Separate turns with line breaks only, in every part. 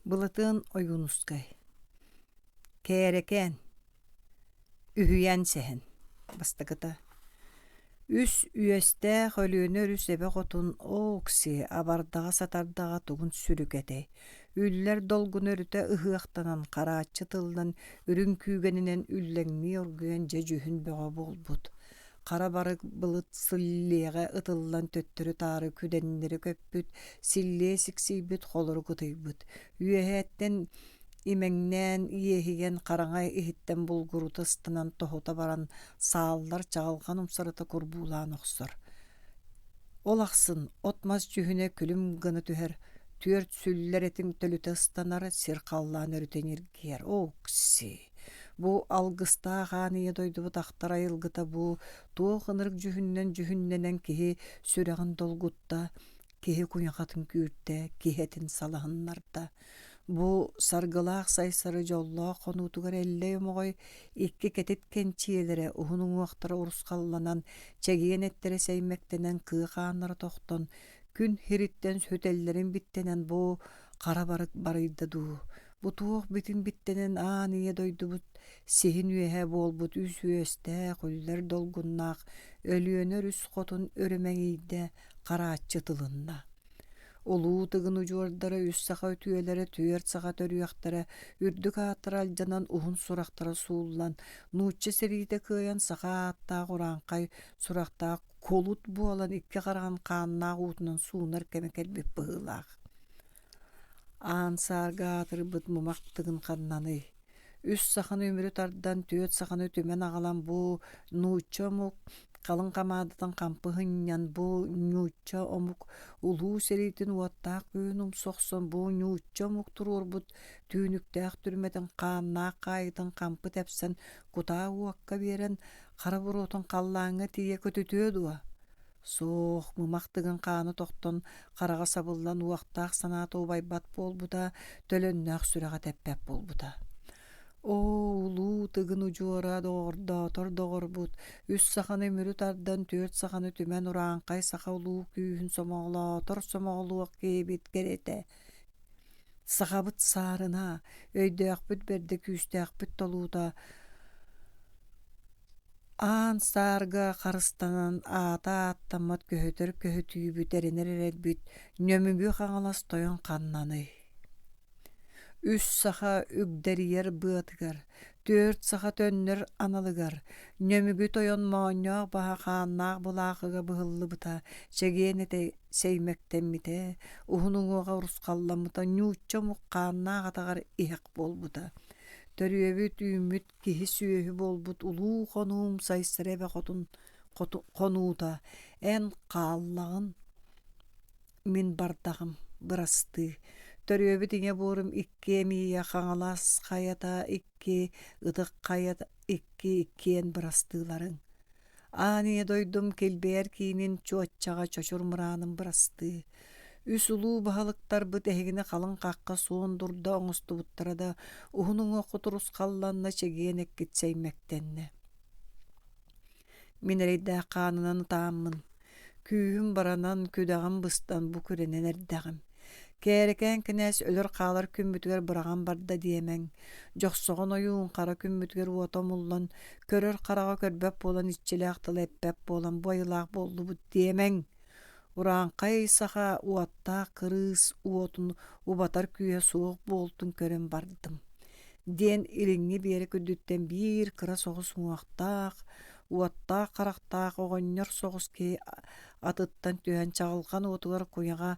Bılatığın oyunuskay. Kereken. Ühüyen sehen. Bastakıta. Üs üyeste hölüğünü rüsebe kotun oksi abardağa satardağa tuğun sürükete. Üller dolgun örüte ıhıaqtanan karaatçı tıldan ürün kügeninen üllenni yorguyen cecühün boğa bolbut. Kara barık bılıt sılliğe ıtıllan töttürü tarı küdenleri köppüt, silliğe siksibüt koluru kutıybüt. Üyehetten İmeŋнээн иэһиген хараҥай иһиттэн булгурута ыстынан тоһута баран сааллар чаҕылҕан умсарыта курбуулаан охсор. Ол ахсын отмас дьүһүнэ күлүм гына түһэр, түөрт сүллэр этиң төлүтэ ыстанар сир халлаан өрүтэн иргиэр. Окси. Бу алгыстаа хааныйа дойдубут ахтар айылгыта бу туох ынырык дьүһүннэн киһи сүрэҕин долгутта, киһи куняхатын күүртэ, киһэтин салаһыннарда. Бу саргылаах сайсары жоллоо хонуутугар эллей умоҕой икки кетит кенчиэлэре уһунуҥ уахтара урускалланан чэгиэн эттерэ сэймэктэнэн кыахааннара тохтон күн хириттэн хөтэллэрин биттэнэн бу хара барык барыйда дуу. Бу туох битин биттэнэн ааныйа дойдубут сиһин үөһэ буолбут үс үөстэ хүллэр долгуннаах өлүөнөр үс хотун өрүмэҥийдэ харааччы тылынна. Улуу тыгын ужуордара үс саха өтүөлэрэ түөрт саха төрүөхтэрэ үрдүк ааттара алдьанан уһун сурахтара сууллан нуучча сэриитэ кыайан саха ааттаах ураанхай сурахтаах колут буолан икки хараҕан хааннаах уутунан суунар кэме кэлбит быһыылаах. Аан саарга аатырбыт мумак тыгын ханнаный. Үс саханы өмүрү тардан түөт саханы түмэн аҕалан бу нуучча омук калын камаадытын кампы хынньан бу ньуучча омук улуу сэриитин уоттаах күүн умсохсон бу ньуучча омук туруорбут түүнүктээх түрмэтин хааннаах хаайытын кампы тэпсэн кутаа уокка биэрэн хара буруотун халлааҥҥа тиийэ көтүтүө дуо. Суох мумактыгын хааны тохтон хараҕа сабыллан уактаах санаата убайбат буолбута төлөннөөх сүрэҕэ тэппэп буолбута. Улуу тыгын ужуора доҕордоотор доҕорбут үс саханы өмүрү тардан түөрт саханы түмэн ураанхай саха улуу күүһүн сомоҕолоотор сомоҕолуох киэбит керэтэ. Сахабыт саарына өйдөөхпүт берде күүстэөхпүт толуута аан саарга харыстанан аата ааттаммат көһөтөр көһөтүүбүт эренэр эрэлбит нөмүбү хаҥалас тойон ханнаный. Үс саха үгдэрийэр быатыгар, түөрт саха төннөр аналыгар, нөмүгү тойон моонньоох баһа хааннаах булаахыга быһыллыбыта, чэгиэн эте сэймэктэммитэ, уһунуҥуоҕа урускалламмыта ньуучча мук хааннаах атаҕар иһэк буолбута. Төрүөбүт үүмүт киһи сүөһү буолбут улуу хонуум сайсара эбэ хонуута эн хааллаҕын мин бардаҕым бырастыы. Төрүөбүт иҥэ буорум икки эмиийэ хаҥалаас хайата икки ытык хайата иккиэн бырастыыларыҥ. Ааныйа дойдум килбэйэр киинин чуоччаҕа чочур мырааным бырастыы. Үс улуу баһалыктарбыт эһигини халыҥ хаакка суон дурда оҥостубуттара да уһунуҥуохху турускалланна чэгиэн эккит сэймэктэннэ. Мин эрэйдээх хаанынан ытааммын. Күүһүм баранан күдэҕим быстан бу күрэнэн эрдэҕим. Кээрекэн кинээс өлөр хаалар күммүтүгэр быраҕан барда диэмэҥ. Дьохсоҕон ойуун хара күммүтүгэр уотом уллан көрөр хараҕа көрбөп буолан иччилээх тыла эппэп буолан бу айылаах буоллубут диэмэҥ. Ураанхай саха уаттаах кырыыс уотун убатар күүэ суох буолтун көрөн бардым. Диэн ириҥҥи биэри күрдүттэн биир кыра соҕус уҥуахтаах, уаттаах харахтаах оҕонньор соҕус киһи атыттан түһэн чаҕылҕан уотугар куяҕа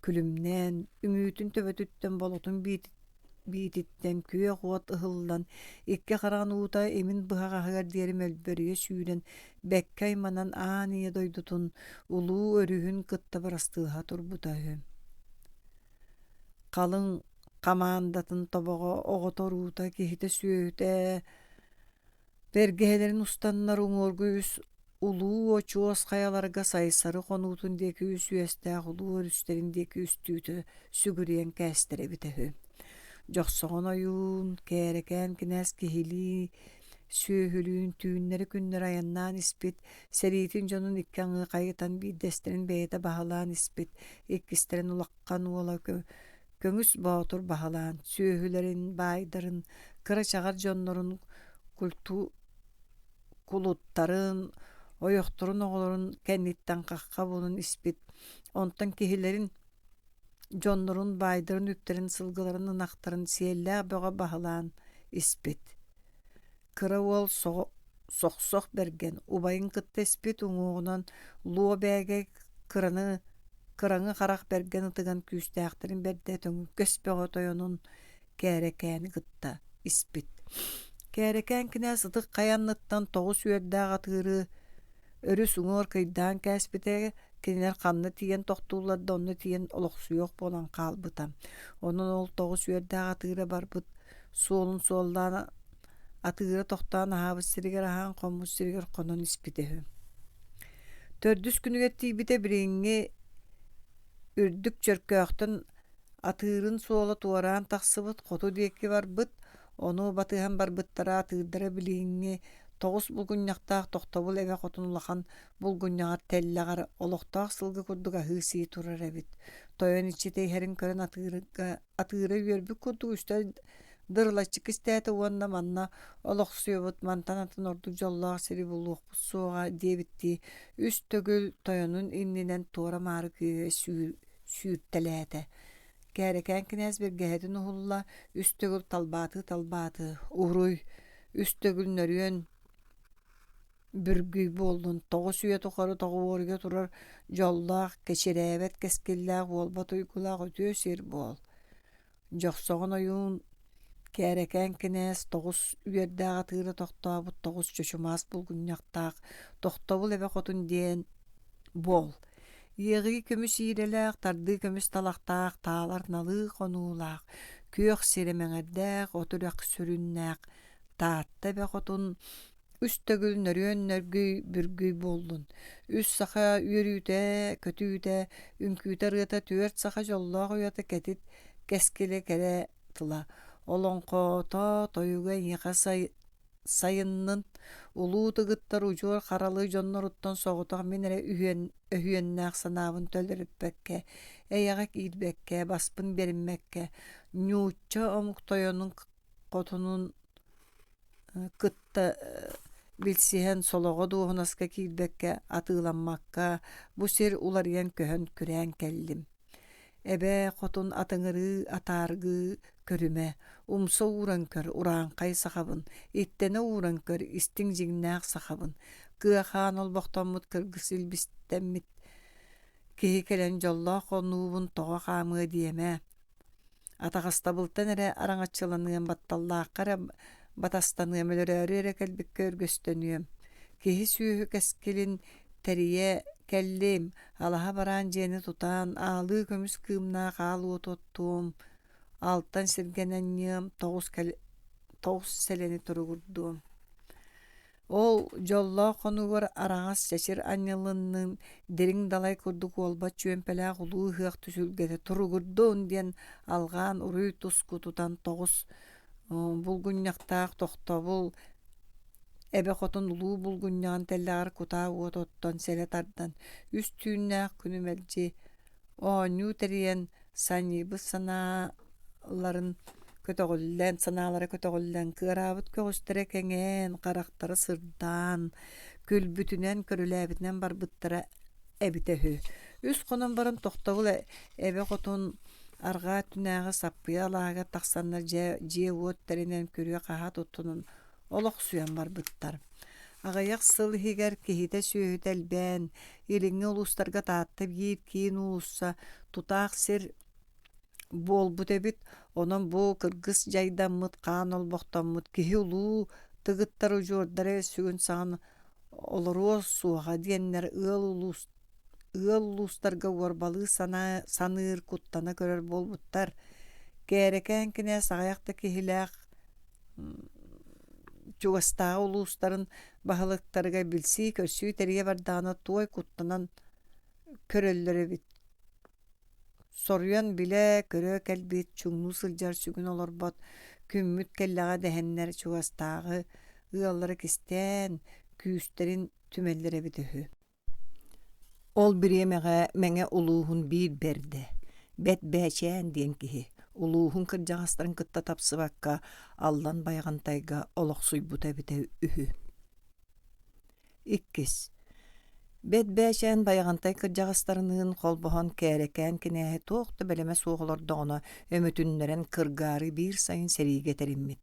күлүмнээн, үҥүүтүн төбөтүттэн болотун биититтэн күө уот ыһыллан икки хараҕын уута эмин быһаҕаһыгар диэри мөлбөрүө сүүрэн бэккэ айманан ааныйа дойдутун улуу өрүһүн кытта барастыыһа турбута үһү. Халыҥ хамаандатын тобоҕо оҕоторуута киһитэ сүөһүтэ бэргэһэлэрин устаннар уҥуоргу үс улуу очуос хайаларга сайсары хонуутун диэки үс үөстээх улуу өрүстэрин диэки үстүүтэ сүгүриэн кээстерэбит үһү. Дьохсоҕон ойуун кээрекэн кинээс киһилии сүөһүлүүн түүннэри күннэр аяннаан испит, сэриитин дьонун икки аҥыахайытан биирдэстерин бэйэтэ баһалаан испит, иккистерин улаккан уола Köngüs boğutur bahalan, süöhülerin, baydарын, kıra çağar jonnorun, kulutların, oyokturun oğulurun kennitten kakka bunun ispit. Ondan kihilerin jonnorun, baydарын, üpterin, sılgıların, ınaktarın, siyellää boğa bahalan ispit. Kıra ol soq bergen, ubayın kıtta ispit uŋuğunan luo bäge kıraŋı xaraq bergen ıtıgan küstääxterin berde töŋü kösböҕö toyonun käärekääni kıtta ispit. Käärekään kinäs ıtık kayanныттан toҕus üördääҕ atыырı örüs uŋuor kıydaан kääspite kiniler xanna tiийэн toxtuuладда онно tiийэн олохсуйох буолан хаалбыта. Онон ол toҕус üördääҕ atыыra барбыт суолун суоллаана atыыra toxtaан ahaabıt sirigэр ahaan xommus sirigэр xonon ispitehü. Tördüs günüge tiibite biriŋi үрдүк чөркөөхтөн atыырын суола туораан тахсыбыт хоту диэки барбыт, ону батыһан барбыттара атыырдара билииҥҥи тоҕус булгунньахтаах тохтобул эбэ хотун улахан булгунньаҕар тэллэҕэр олохтоох сылгы курдук аһыы сии турар эбит. Тойон иччитей хэрин көрөн атыыра үөрбүк курдук үстэ дырылаччык истээти уонна манна олохсуйабыт мантан атын ордук дьоллоох сири булуохпут суоҕа диэбитти үс төгүл тойонун иннинэн туора маары кыыһа сүүртэлээтэ. Кäärekään кинээс биргэһэтин уһулла үс төгүл талбааты уруй үс төгүл нөрүөн бүргүй буоллун тоҕус үө тухары тоҕуоруга турар дьоллоох кэчирээбэт кэскиллээх уолбат уйгулаах өтүө сир буол. Дьохсоҕун ойуун кäärekään кинээс тоҕус үөрдääҕ атыыра тохтообут тоҕус чочумаас булгунньахтаах тохтобул эбэ хотун диэн буол. Иэҕиги көмүс иирэлээх, тардыы көмүс талахтаах, таалар налыы хонуулаах, күөх сиремэҥэрдээх, отурах сүрүннээх, таатта бэ хотун үс төгүл нөрүөн нөргүй бүргүй буоллун. Үс саха үөрүүтэ, көтүүтэ, үҥкүүтэ рыата түөрт саха дьоллоох уйата кэтит кэскилэ кэрэ тыла. Олоҥхото тойуга иэхэ сайыннын улуу тыгыттар удьуор харалыы дьонноруттан соҕутах мин эрэ өһүөннээх санаабын төлөрүппэккэ, эйэҕэ киирбэккэ, баспын бериммэккэ, ньуучча омук тойонун хотунун кытта билсиһэн солоҕо дуоһунаска киирбэккэ, атыыламмакка, бу сир уларыйан көһөн күрээн кэллим. Эбэ хотун атыҥырыы, атааргыы көрүмэ, умса ууран көр, uraanхай сахабын, иттэне ууран көр, истиҥ дьиҥнээх сахабын, кыахаан олбохтоммут кыргыс илбистэммит киһи кэлэн дьоллоох хоннуубун тоҕо хаамыа диэмэ. Атаҕастабылтан эрэ araŋаччыланыам батталлааххара батастаныам өлөрөөрү эрэ кэлбиккэ өргөстөнүөм. Киһи сүөһү кэскилин тэрийэ кэллим, алаһа бараан дьиэни тутаан, аалыы көмүс кыымнаах аал уотуоттуум, алтан сиргэнэнньыам, тоҕус сэлэни туругурдуум. Ол дьоллоох хонугар араҕас чачыр анньылынныын дириҥ далай курдук уолбат чүөмпэлээх улуу ыһыах түсүлгэтэ туругурдуун диэн алҕаан уруй туску тутан тоҕус булгунньахтаах тохтобул эбэ хотун улуу булгунньаҕын тэллэҕэр кутаа уотуоттон сэлэ тардан үс түүнээх күнүмэлдьи оонньуу тэриэн саныыбыт санаалары көтөҕүллэн кыараабыт көҕүстэрэ кэҥээн, харахтары сырдаан, күлбүтүнэн көрүлээбитинэн барбыттара эбитэһү. Үс хонон баран тохтобул эбэ хотун аргаа түнээҕи саппыйа алаага тахсаннар дьиэ уоттаринэн күрүө хаһа туттунун олохсуйан барбыттар. Аҕайах сыл иһигэр киһитэ сүөһүт элбээн, илиҥҥи улуустарга таатта биир киин улусса тутаах сир буолбут эбит, онон бу кыргыс дьайдаммыт хаан олбохтоммут киһи улуу тыгыттар удьуордары сүгүн саҕан олоруо суоҕа диэннэр ыал улуустарга уорбалыы саныыр куттана көрөр буолбуттар. Кäärekään кинээс аҕайахта киһилээх чугастааҕы улуустарын баһылыктарыга билсии көрсүү тэрийэ бардаана туой куттанан көрөллөр эбит. Соруйан билэ көрөө кэлбит чуҥнуу сылдьар сүгүн олорбот күммүт кэллэҕэ дэһэннэр чугастааҕы ыаллара кистээн күүстэрин түмэллэр эбит үһү. Ол бириэмэҕэ мэҥэ улууһун биир бердэ. Бэт бээчээн диэн киһи. улуухун кырдьаҕастарын кытта тапсыбакка аллан байҕантайга олохсуйбута бите үһү. Иккис. Бет бэшэн байҕантай кырдьаҕастарынын холбоһон кээрекээн кинээһи туохта бэлэмэ суоҕолордоҕуна өмүтүннэрэн кыргаары биир сайын сэриигэтериммит.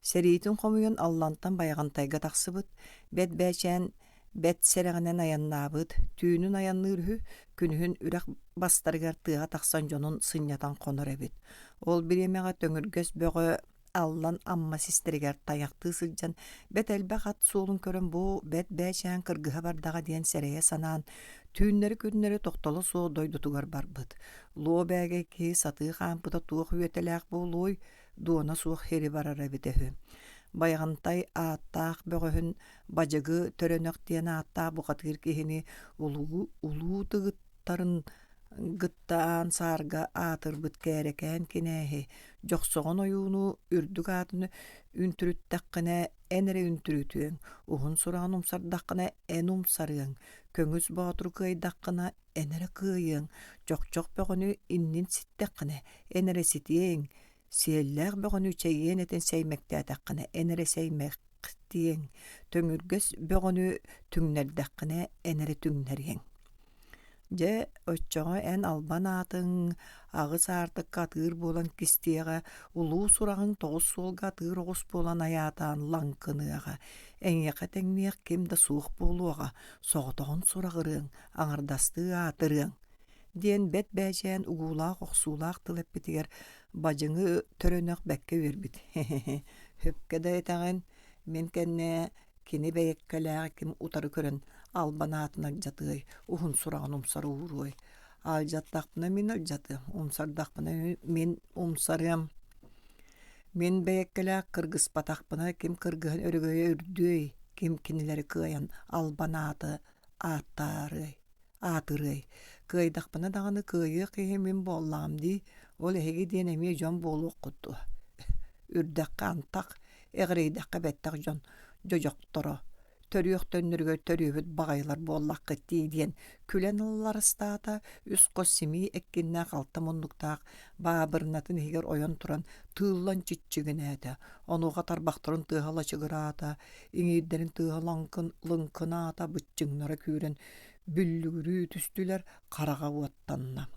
Сэриитин хомуйун аллантан байҕантайга тахсыбыт, бет бэчээн бет сэрэҕинэн аяннаабыт, түүнүн аянныыр үһү күнүһүн үрэх бастарыгар тыаҕа тахсан дьонун сынньатан хонор эбит. Ол бириэмэҕэ төҥүргөс бөҕө аллан амма систеригэр тайахтыы сылдьан бет элбэх ат суолун көрөн бу бет бэчээн кыргыһа бардаҕа диэн сэрэйэ санаан түүннэри күннэри тохтоло суо дойдутугар барбыт. Луо бээгэ киһи сатыы хаампыта туох үөтэлээх бу луой дуона суох хири барар эбит эһү. Байҕантай ааттаах бөҕөһүн бадьыгы төрөнөх диэн ааттаах бухатыыр киһини улуу тыгыттарын гыттаан саарга аатырбыт кээрекээн кинээһи дьохсоҕон ойууну үрдүк аатыны үнтүрүttäххинэ эн эрэ үнтүрүтүөҥ, уһун сураҕын умсардаххына эн умсарыаҥ, көҥүс боотур кыайдаххына эн эрэ кыайыаҥ, чох бөҕөнү иннин ситтэххинэ эн эрэ ситиэҥ, сиэллээх бөҕөнү чэйиэн этэн сэймэктээтэххинэ эн эрэ сэймэхтиэҥ, төҥүргөс бөҕөнү түҥнэрдэххинэ эн эрэ түҥнэриэҥ. Дьэ оччоҕо эн албан аатыҥ аҕыс аартыкка атыыр буолан кистиэҕэ улуу сураҕыҥ тоҕус суолга атыыр оҕус буолан аятаан лаҥкыныаҕа, эҥиэхэ тэҥниэх ким да суох буолуаҕа, соҕотоҕун сураҕырыаҥ, аҥардастыы аатырыаҥ диэн бет бэчээн угуулаах охсуулаах тыл эппитигэр бадьыҥы төрөнөх бэккэ үөрбит. Хөпкэ да этэҕин мин кэннэ кини бэйэккэлээҕи ким утары көрөн албан аатынак дьатыай, уһун сураҕын умсары ууруой. Аалдьаттахпына мин ылдьаты, умсардахпына мин умсарыам. Мин бэйэккэлээх кыргыспатахпына ким кыргыһын өрүгөйө үрдүөй, ким кинилэри кыайан албан ааты аатырый. Кыайдахпына даҕаны кыайыа киһи мин буоллаҕам дии, ол эһиги диэн эмиэ дьон буолуоххуттуа. Үрдэххэ антах, эҕэрийдэххэ бэттэх дьон дьодьохторо, төрүөх төннөргө төрүөбүт баҕайылар буоллаххыт диэн күлэн ылларыстаата үс хос симии эккиннээх алта муннуктаах баабырнатын иһигэр ойон туран тыыллан чиччигинээtä, онуоха тарбахтарын тыаһа лачыгыраата, иҥиирдэрин тыаһа лыҥкынаата быччыҥнара күүрэн бүллүгүрүү түстүлэр хараҕа уоттанна.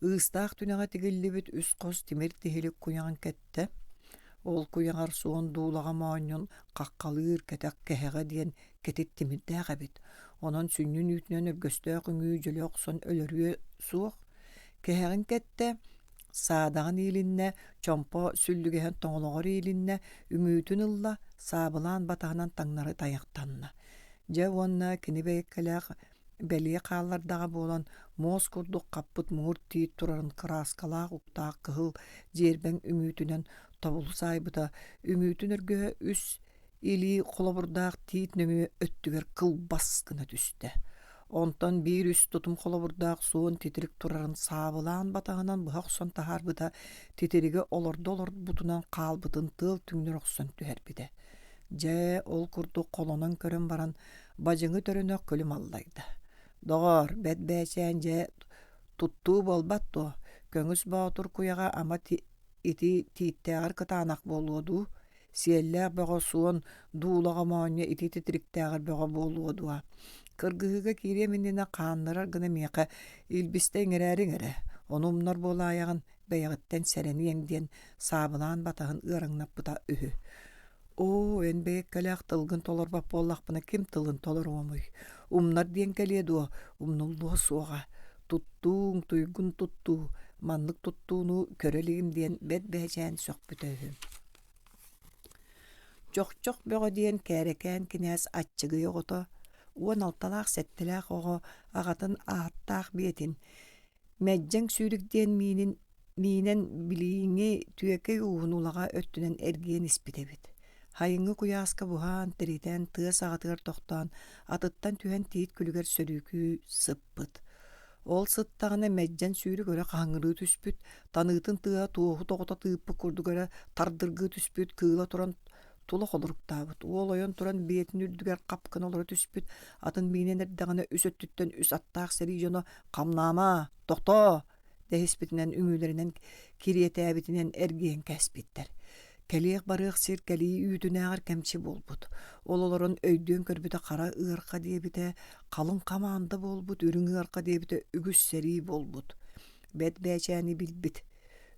Ыыстаах түнэҕэ тигиллибит үс хос тимир тиһилик куйаҕын кэтtä, ол куяҥар суон дуулаҕа моонньун хаххалыыр кэтэх кэһэҕэ диэн кэтит тимирдээх эбит. Онон сүннүн үүтүнэн өргөстөөх үҥүү дьөлөөх сон өлөрүө суох. Кэһэҕин кэтtä саадаҕын иилиннэ, чомпо сүллүгэһэн тоҥолоҕор иилиннэ үҥүүтүн ылла саабылаан батаһынан таҥнары тайахтанна. Дьэ уонна кини бэйэккэлээх бэлиэ хааллардаҕа буолан моос курдук хаппыт муҥур тиит турарын кырааскалаах уктаах кыһыл дьиэрбэҥ үҥүүтүнэн тобулу саайбыта үҥүүтүн өргөһө үс илии холобурдаах тиит нөҥүө өттүгэр кылбас гына түстэ. Онтон биир үс тутум холобурдаах суон титирик турарын саабылаан батаһынан быһа охсон таһаарбыта титириге олордо бутунан хаалбытын тыал түҥнөр охсон түһэрбитэ. Дьэ ол курдук холонон көрөн баран бадьыҥы төрөнөх көлүм аллайда. Доҕор бэт бэчээн дьэ туттуу болбат дуо, көҥүс боотур куяҕа ама ити тииттээҕэр кытаанах буолуодуу, сиэллээх бөҕө суон дуулаҕа моонньа ити титириктээҕэр бөҕө буолуодуа. Кыргыһыга киирэ миннина хааннарар гына миэхэ илбистэ иҥэрээриҥэрэ, ону умнар буолааyaҕын бэйэҕиттэн сэрэниэҥ диэн саабылаан батаһын ыараҥнаппыта үһү. Оо, эн бэйэккэлээх тылгын толорбап буоллахпына ким тылын толоруомуй? Умнар диэн кэлиэ дуо, умнуллуо суоҕа. Туттууҥ туйгун туттуу, маннык туттууну көрөлигим диэн бет бэчээн сөхпүтэ үһү. Чох бөҕө диэн кээрекээн кинээс аччыгый оҕото, уон алталаах сэттэлээх оҕо аҕатын ааттаах биэтин. Мэджэҥ сүүрик диэн миинэн билииҥи түөкэй ууһунулаҕа өттүнэн эргиэн испитэбит. Хайыҥҥы куйааска буһаан тиритэн тыа саҕатыгар тохтоон атыттан түһэн тиит күлүгэр сөрүүкүү сыппыт. Ол сыттаҕына мэджэн сүүрүк өрө хаҥырыы түспүт, таныытын тыа туоһу тоҕото тыыппы курдугара тардыргыы түспүт, кыыла туран тула холуруктаабыт. Уол ойон туран биэтин үрдүгэр хапкын олоро түспүт, атын миинэн эрдэҕинэ үс өттүттэн үс аттаах сэрии дьоно «Хамнаама, тохто!» Dehispitinden üngülerinden kiriyetebitinden ergiyen kesbitter. Keliek barık sir keliyi üyüdünäğer kemçi bolbut. Ololoron öydüön körbüte kara ıırka diyebite, kalın kamanda bolbut, ürün ıırka diyebite ügüs seri bolbut. Bet beçäni bilbit.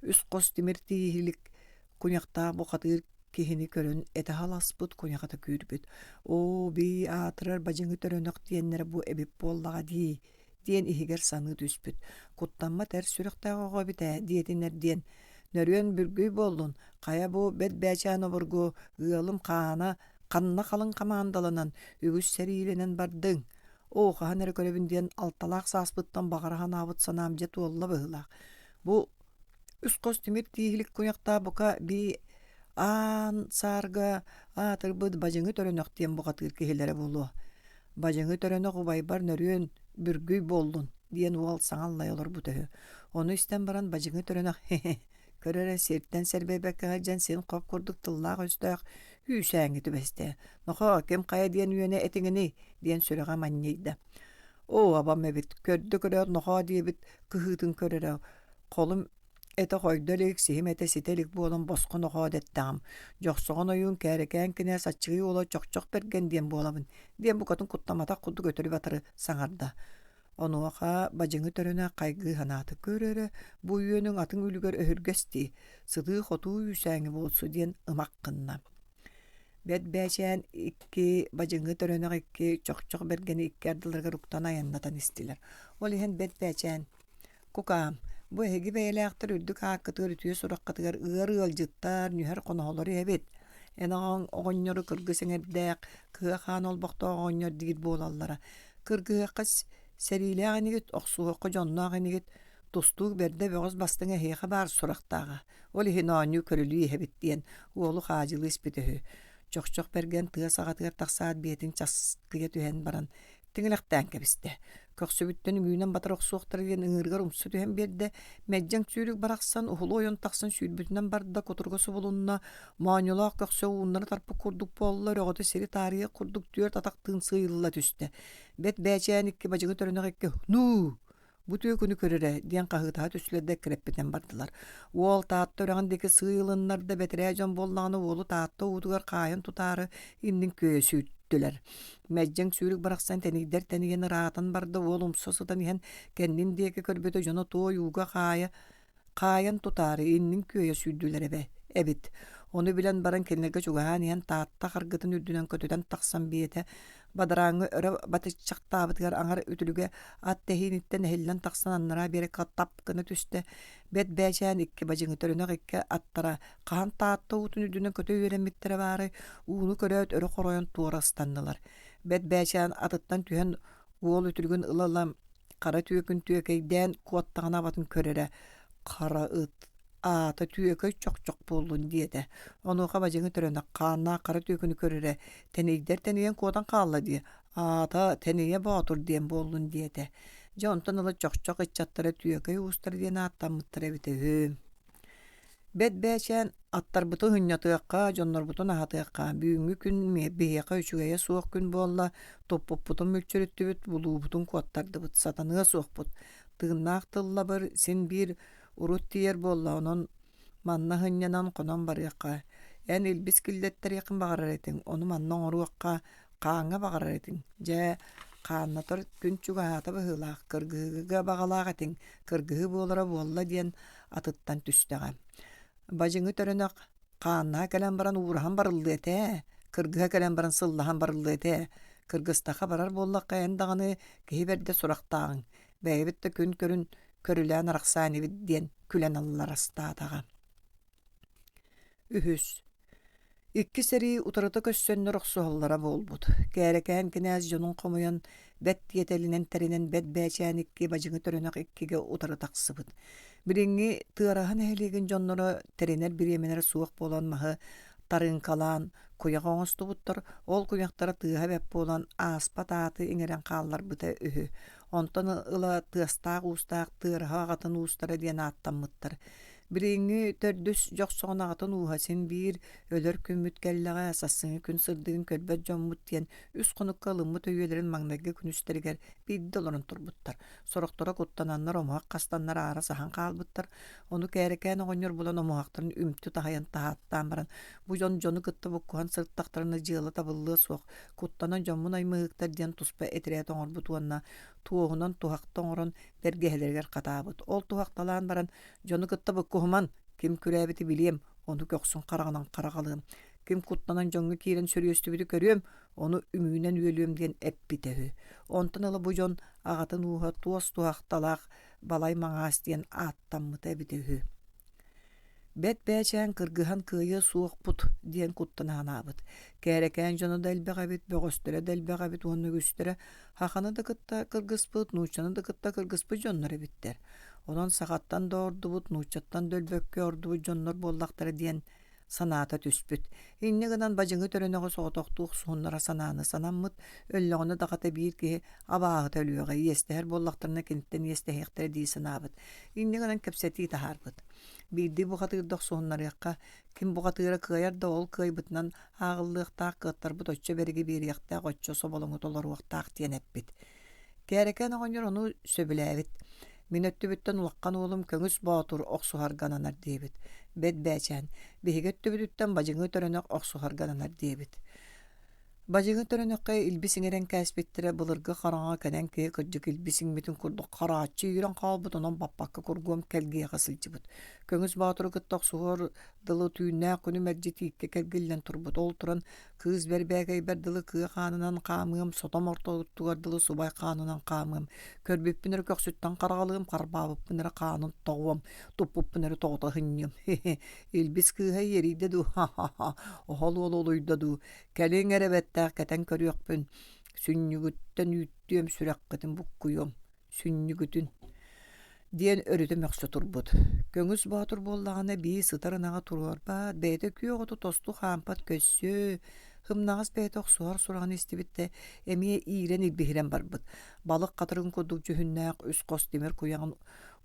Üs kos timir tihilik kunyakta boqatır kihini körün ete halasput kunyakata kürbüt. O bi atırar bacıngı törönök diyenlere bu ebip bollağa diyen ihiger sanı düspüt. Kuttanma ter sürüktağıға bite diyetinler diyen. Nörüön bürgüy bollun. Kaya bu bet beçäni burgu ığalım kanna kalın kamandalanan ügüs serilenen bardın. O kahanere köröbün diyen altalaq saspıttan bağırahan abıt sanam jet olla bıhılaq. Bu üst kos timir tihilik kunyakta buka bi an sarga atır bacıngı törönök diyen buka tır kihilere bulu. Bacıngı törönök ubaybar nörüön bürgüy bollun diyen ual saŋallay olur bu töhü. Onu isten baran bacıngı törönök körere sertten serbebek ajan sen kop kurduk tıllaq östök hüsäňi tübeste. Noho kim kaya diyen üyene etiŋini diyen sürega manyýda. O abam ebit kördü körör noho diýebit kıhıtın körere. Kolum ete koydolik sihim ete sitelik bolan bosqu noho dettam. Joqsoğun oyun käreken kine saççığı ola çok bergen diyen bolamın. Diyen bu katın kutlamata kudu götürüp atarı saŋarda. Onu oqa bacıngı töröne kaygı hanatı körere bu yönün atın ülgör öhürgesti. Sıdığı hotu yüsäňi bolsu diyen ımakkınna. Bet beçen iki bacıngı töröne iki çok bergeni iki ardılarga ruktan ayannatan istiler. Ol ihen bet beçen kukam bu hegi beyleaktır ürdük hakkıtır ütüye surakkıtır ığır ılcıttar nüher konuhoları hebet. Enağın oğonyoru kırgı seňerdäk kığahan olbaqta oğonyor digit bolallara. Kırgı kız serileğinigit oqsuğu jonnağinigit dostluq berde beğoz bastıňa heýe bar suraqtağa. Ol ihen oğonyu körülüğü hebet diyen uolu hacılı ispitehü. Çok bergen tığa sagatıgar taqsaat biyetin çaskıya tühen baran tiňilekden kebiste. Köksübütten üýünen batar oqsuqtar diyen ıngırgar umsu tühen berde mejjeng sürük baraksan uhulu oyon taqsan sürbütünden barda koturgosu bulunna maňolaq köksü uunları tarpı kurduk bollar oğotu seri tarihi kurduk dört atak tığınsı yılla tüste. Bet beçäň iki bacıngı törüne ekki nu bu tüýkünü körere diyen qahytaha tüslerde kirepbeten bardylar. Uol taatda öregindeki sığılınlarda beteräjon bollany uolu taatda udugar qaýyn tutary indin köýe süýttüler. Mejjeng sürük baraksan tenigder tenigen raatan barda uolum sosudan ihen kendin diýeki körbete jona toy uga qaýyn tutary indin köýe süýdüler ebe. Ebit. Onu bilen baran kelnege çugahan ihen taatda qargıtın ürdünen kötüden taqsan biyete badaraňy öre batykçaktabydygar aňar ütülüge at tehinitten hellen taqsan annara bere kattapkyny tüste. Bet beçän iki bacıngı törüne ekki attara qahan taatda utun ürdünen kötü öýrenmittere bary uunu köröt öre qoroýan tuğrastandylar. Bet beçän atyttan tühen uol ütülgün ılalam qara tüýekün tüýekden kuattagana batyn körere qara ıt ata tüýeke çok boldun diýede. Onu bacıngı törüne qaanna qara tüýekünü körere tenigder tenigen kuatan qalla diýe. Ata teniye batur diýen boldun diýede. Jontan ıla çok içattara tüýeke ustar diýen attamyttyra bite. Bet beçen attar butu hünyatıqqa, jonlar butu nahatıqqa, büyüngü gün beýeke üçüge soğuk gün bolla, toppop butun mülçürüttü büt, bulu butun kuattardı büt, satanıga soğuk büt. Tığınaq tılla bir, sen bir urut diýer bolla, onun manna hünyanan konan barıqqa. En ilbis killetler yakın bağırar etin, onu manna oruqqa, qaňa bağırar etin. Je, qaannatar gün çugahata bıhılaq, kırgıga bağalaq etin, kırgıgı bolara bolla diyen atıttan tüsteğe. Bacıngı törüne qaanna kelen baran uğrahan barıldı ete, kırgıha kelen baran sıllahan barıldı ete, kırgıstaqa barar bollaqqa endağını kihiberde suraqtağın. Beybitte gün körün körülen araqsani bid diyen külen allar astatağa. Ühüs. İkki seri utarata kössönler oqsuhallara bolbut. Gereken kinez jonun qomuyan bet yetelinen terinen bet beçän ikki bacıngı törünek ikkige utarataqsıbıt. Biriňi tıarahan ehligin jonlara teriner bir yemenere suwak bolan mahy taryn kalan kuyak oňostubutlar. Ol kuyaktara tığa bep bolan aspat aty iňeren qallar büte ühü. Ondan ıla tığastaq ustaq tığırha gatyn ustara diýen attanmytlar. Biringi tördüs joqsoğunağıtın uhasin bir ölür kümmüt kelleğe sassıngı kün sırdığın kölbet jommut diyen üst konuk kalımı töyelerin magnagı künüsteriger bir doların turbuttar. Soroktora kuttananlar omuhaq kastanlar ara sahan kalbıttar. Onu kereken oğunyor bulan omuhaqtарын ümtü tahayan tahattan baran. Bu jonu kıttı bukkuhan sırttaktarını jığılı tabıllığı soğuk. Kuttanan jommun ay mığıktar diyen tuspa etiriyat oğur butuanna. Tuğunan tuhaqtan oran dergehelerger katabıt. Ol tuhaqtalan baran jonu kıttı bukkuhuman. Kim kürebiti biliyem. Onu göksun qarağınan qarağalığım. Kim kutlanan jongu kiren sörüyöstübüdü körüyüm. Onu ümünen üyelüyüm diyen ep bitehü. Ontan alı bu jon ağatın uha tuas tuhaqtalaq balay mağas diyen attan mıta bitehü. Bet bäçän kırgıhan kıyı suuq put diyen kuttan anabıt. Kereken jonu delbeğabit, bögöstere delbeğabit, onu güstere. Hakanı da kıtta kırgıspıt, nuçanı da kıtta kırgıspıt jonları bitter. Ondan sagattan doğurdu but, nuçattan dölbökkö ordu bu jonlar bollaqtara diyen sanata tüspüt. İnne gınan bacıngı törönögü soğutoqtuq suğunlara sananı sanammıt, öllöğünü daqata bir ki abağı tölüyoga yesteher bollaqtarına kenitten yestehektere diy sanabıt. İnne gınan kepseti taharbıt. Bildi bu katırdak soğunlarıqqa, kim bu katıra kıyar da ol kıybıtnan ağıllıqtaq kıttar bu toçça berigi bir yaqta qoçça sobolunu dolar waqtaq diyen eppit. Gereken oğunyor onu söbüläbit. Minöttü bütten ulakkan oğlum köngüs bağıtur oqsuhar gananar diyebit. Bed bäçän, bihigettü bütten bacıngı törönök oqsuhar gananar diyebit. Bacıgı törönökkä ilbisiň eren käsbittire bılırgı qaraňa kenen ki kırjyk ilbisiň bitin kurduk qaraçy ýüren qalbyt onan bappakka kurgum kelgiye gasylçybyt. Köňüs batyry gытtak suwar dyly tüýnä күнү merjitikke kelgillen turbut. Ol turan kız berbäge ber dyly kıy qanynan qamym sotom ortotugar dyly subay qanynan qamym. Körbüp binir köksütten qaragalym qarbabyp binir qanyn togwam. Tupup binir togda hynnym. Ilbis kıy yeride du. Ohol oluyda du. Kelin erebettä keten körüyokpün. Sünnügütten üttüyem sürekketin bukkuyum. Sünnügütün. Diyen örüde möksü turbut. Köngüs batur bollağına bir sıtarınağa turur. Beyde küyoğutu tostu hampat kössü. Hımnağız beyde suar surağın istibitte emiye iğren ilbihiren barbıt. Balık katırın kuduk cühünnäq üst kos demir kuyağın